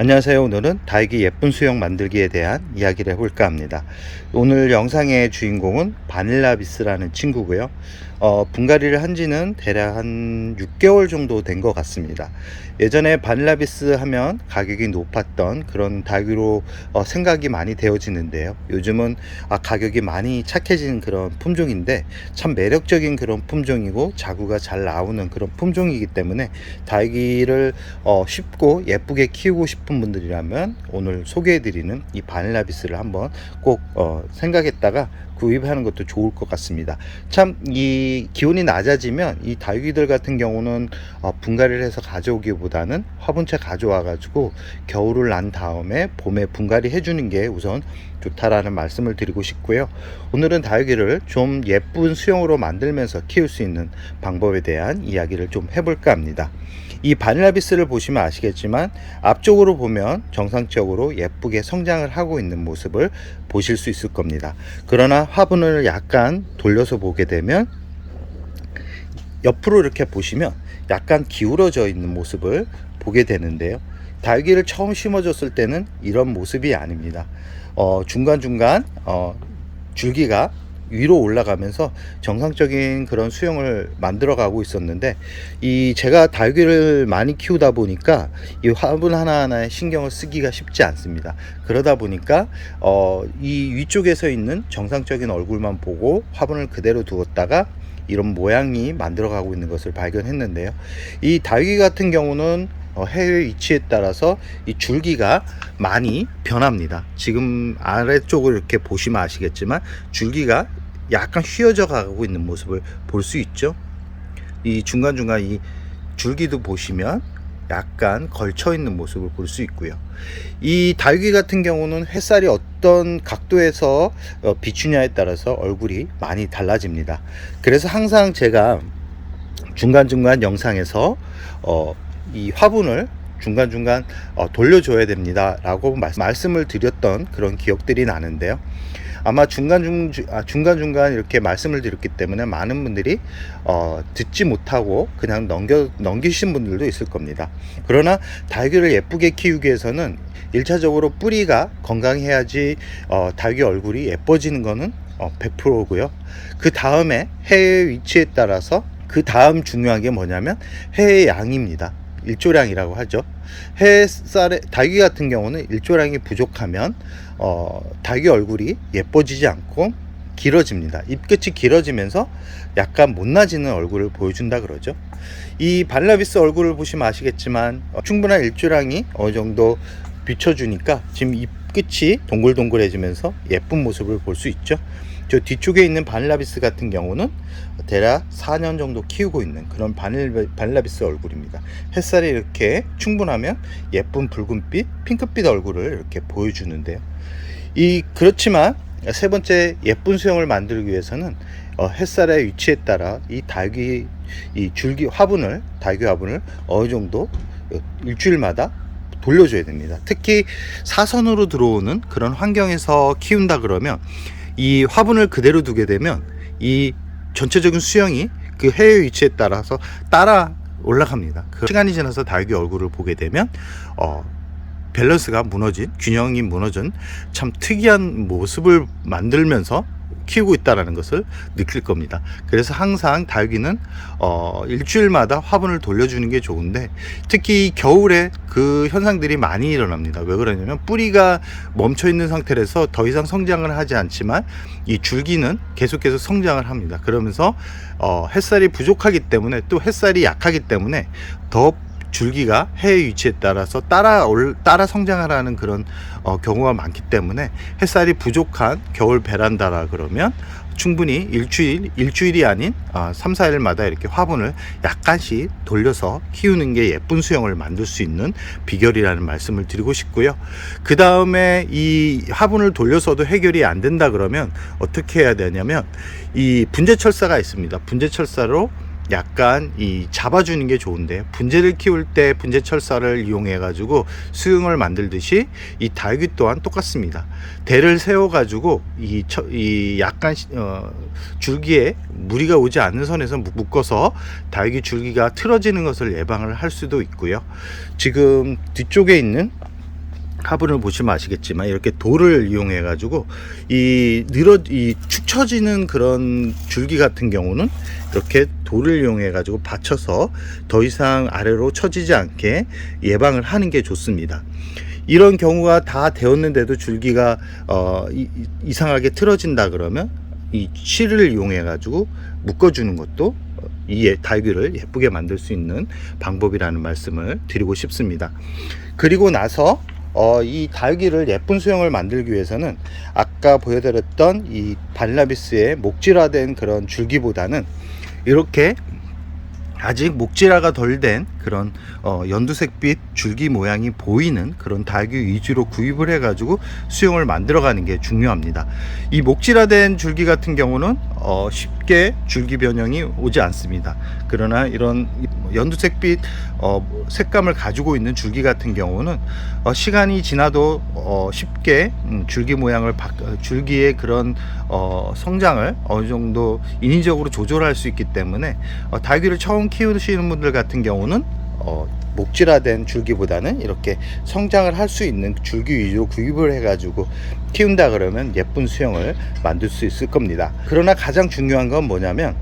안녕하세요. 오늘은 다육이 예쁜 수영 만들기에 대한 이야기를 해볼까 합니다. 오늘 영상의 주인공은 바닐라비스라는 친구고요. 분갈이를 한 지는 대략 한 6개월 정도 된 것 같습니다. 예전에 바닐라비스 하면 가격이 높았던 그런 다육이로 생각이 많이 되어지는데요. 요즘은 가격이 많이 착해진 그런 품종인데 참 매력적인 그런 품종이고 자구가 잘 나오는 그런 품종이기 때문에 다육이를 쉽고 예쁘게 키우고 싶은 분들이라면 오늘 소개해드리는 이 바닐라비스를 한번 꼭 생각했다가 구입하는 것도 좋을 것 같습니다. 참 이 기온이 낮아지면 이 다육이들 같은 경우는 분갈이를 해서 가져오기보다는 화분째 가져와 가지고 겨울을 난 다음에 봄에 분갈이 해주는 게 우선 좋다라는 말씀을 드리고 싶고요. 오늘은 다육이를 좀 예쁜 수영으로 만들면서 키울 수 있는 방법에 대한 이야기를 좀 해볼까 합니다. 이 바닐라비스를 보시면 아시겠지만 앞쪽으로 보면 정상적으로 예쁘게 성장을 하고 있는 모습을 보실 수 있을 겁니다. 그러나 화분을 약간 돌려서 보게 되면 옆으로 이렇게 보시면 약간 기울어져 있는 모습을 보게 되는데요. 다육이를 처음 심어줬을 때는 이런 모습이 아닙니다. 중간중간 줄기가 위로 올라가면서 정상적인 그런 수영을 만들어 가고 있었는데 제가 다육이를 많이 키우다 보니까 이 화분 하나하나에 신경을 쓰기가 쉽지 않습니다. 그러다 보니까 이 위쪽에서 있는 정상적인 얼굴만 보고 화분을 그대로 두었다가 이런 모양이 만들어 가고 있는 것을 발견했는데요. 이 다육이 같은 경우는 해외 위치에 따라서 이 줄기가 많이 변합니다. 지금 아래쪽을 이렇게 보시면 아시겠지만 줄기가 약간 휘어져 가고 있는 모습을 볼 수 있죠. 이 중간중간 이 줄기도 보시면 약간 걸쳐 있는 모습을 볼 수 있고요. 이 다육이 같은 경우는 햇살이 어떤 각도에서 비추냐에 따라서 얼굴이 많이 달라집니다. 그래서 항상 제가 중간중간 영상에서 이 화분을 중간중간 돌려줘야 됩니다 라고 말씀을 드렸던 그런 기억들이 나는데요. 아마 중간중간 이렇게 말씀을 드렸기 때문에 많은 분들이 듣지 못하고 그냥 넘기신 분들도 있을 겁니다. 그러나 다육이를 예쁘게 키우기 위해서는 1차적으로 뿌리가 건강해야지 다육이 얼굴이 예뻐지는 거는 100%고요. 그 다음에 해의 위치에 따라서 그 다음 중요한 게 뭐냐면 해의 양입니다. 일조량이라고 하죠. 다육이 같은 경우는 일조량이 부족하면 다육이 얼굴이 예뻐지지 않고 길어집니다. 잎끝이 길어지면서 약간 못나지는 얼굴을 보여준다 그러죠. 이 바닐라비스 얼굴을 보시면 아시겠지만 충분한 일조량이 어느 정도 비춰주니까 지금 잎끝이 동글동글해지면서 예쁜 모습을 볼 수 있죠. 저 뒤쪽에 있는 바닐라비스 같은 경우는 대략 4년 정도 키우고 있는 그런 바닐라비스 얼굴입니다. 햇살이 이렇게 충분하면 예쁜 붉은빛, 핑크빛 얼굴을 이렇게 보여주는데요. 그렇지만 세 번째 예쁜 수영을 만들기 위해서는 햇살의 위치에 따라 다육이 다육이 화분을 어느 정도 일주일마다 돌려줘야 됩니다. 특히 사선으로 들어오는 그런 환경에서 키운다 그러면 이 화분을 그대로 두게 되면 이 전체적인 수영이 그 해의 위치에 따라서 따라 올라갑니다. 그 시간이 지나서 다육이 얼굴을 보게 되면 밸런스가 균형이 무너진 참 특이한 모습을 만들면서 키우고 있다는 것을 느낄 겁니다. 그래서 항상 다육이는 일주일마다 화분을 돌려주는 게 좋은데 특히 겨울에 그 현상들이 많이 일어납니다. 왜 그러냐면 뿌리가 멈춰 있는 상태에서 더 이상 성장을 하지 않지만 이 줄기는 계속해서 성장을 합니다. 그러면서 햇살이 부족하기 때문에 또 햇살이 약하기 때문에 더 줄기가 해의 위치에 따라서 따라 성장하라는 그런 경우가 많기 때문에 햇살이 부족한 겨울 베란다라 그러면 충분히 일주일이 아닌 3, 4일마다 이렇게 화분을 약간씩 돌려서 키우는 게 예쁜 수영을 만들 수 있는 비결이라는 말씀을 드리고 싶고요. 그 다음에 이 화분을 돌려서도 해결이 안 된다 그러면 어떻게 해야 되냐면 이 분재철사가 있습니다. 분재철사로 약간 잡아주는 게 좋은데 분재를 키울 때 분재철사를 이용해 가지고 수영을 만들듯이 이 다육이 또한 똑같습니다. 대를 세워 가지고 약간 줄기에 무리가 오지 않는 선에서 묶어서 다육이 줄기가 틀어지는 것을 예방을 할 수도 있고요. 지금 뒤쪽에 있는 화분을 보시면 아시겠지만 이렇게 돌을 이용해 가지고 이 축 처지는 그런 줄기 같은 경우는 이렇게 돌을 이용해 가지고 받쳐서 더 이상 아래로 처지지 않게 예방을 하는 게 좋습니다. 이런 경우가 다 되었는데도 줄기가 이상하게 틀어진다 그러면 이 실을 이용해 가지고 묶어주는 것도 이 달귀를 예쁘게 만들 수 있는 방법이라는 말씀을 드리고 싶습니다. 그리고 나서 이 달귀를 예쁜 수영을 만들기 위해서는 아까 보여드렸던 이 발라비스의 목질화된 그런 줄기보다는 이렇게 아직 목질화가 덜 된 그런 연두색빛 줄기 모양이 보이는 그런 달귀 위주로 구입을 해 가지고 수영을 만들어 가는 게 중요합니다. 이 목질화된 줄기 같은 경우는 쉽게 줄기 변형이 오지 않습니다. 그러나 이런 연두색빛 색감을 가지고 있는 줄기 같은 경우는 시간이 지나도 쉽게 줄기 모양을 줄기의 그런 성장을 어느 정도 인위적으로 조절할 수 있기 때문에 달귀를 처음 키우시는 분들 같은 경우는 목질화된 줄기보다는 이렇게 성장을 할 수 있는 줄기 위주로 구입을 해 가지고 키운다 그러면 예쁜 수영을 만들 수 있을 겁니다. 그러나 가장 중요한 건 뭐냐면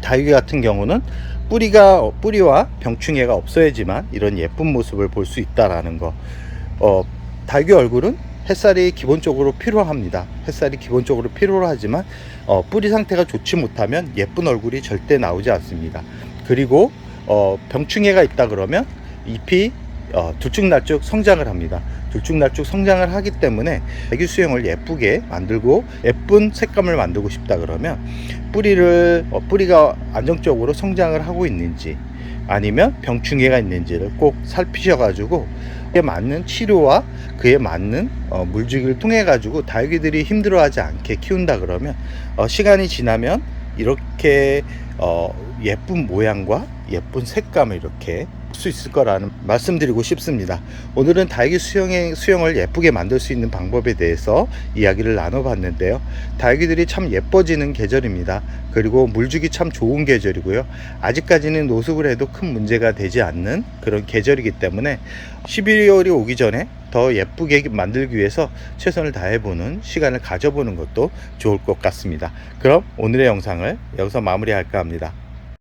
달귀 같은 경우는 뿌리와 병충해가 없어야지만 이런 예쁜 모습을 볼 수 있다라는 거. 달귀 얼굴은 햇살이 기본적으로 필요합니다. 햇살이 기본적으로 필요하지만 뿌리 상태가 좋지 못하면 예쁜 얼굴이 절대 나오지 않습니다. 그리고 병충해가 있다 그러면 잎이 들쭉날쭉 성장을 합니다. 들쭉날쭉 성장을 하기 때문에 달귀 수영을 예쁘게 만들고 예쁜 색감을 만들고 싶다 그러면 뿌리가 안정적으로 성장을 하고 있는지 아니면 병충해가 있는지를 꼭 살피셔 가지고 그에 맞는 치료와 그에 맞는 물주기를 통해 가지고 달귀들이 힘들어하지 않게 키운다 그러면 시간이 지나면 이렇게 예쁜 모양과 예쁜 색감을 이렇게 볼 수 있을 거라는 말씀드리고 싶습니다. 오늘은 달귀 수영을 예쁘게 만들 수 있는 방법에 대해서 이야기를 나눠봤는데요. 달귀들이 참 예뻐지는 계절입니다. 그리고 물주기 참 좋은 계절이고요. 아직까지는 노숙을 해도 큰 문제가 되지 않는 그런 계절이기 때문에 12월이 오기 전에 더 예쁘게 만들기 위해서 최선을 다해보는 시간을 가져보는 것도 좋을 것 같습니다. 그럼 오늘의 영상을 여기서 마무리할까 합니다.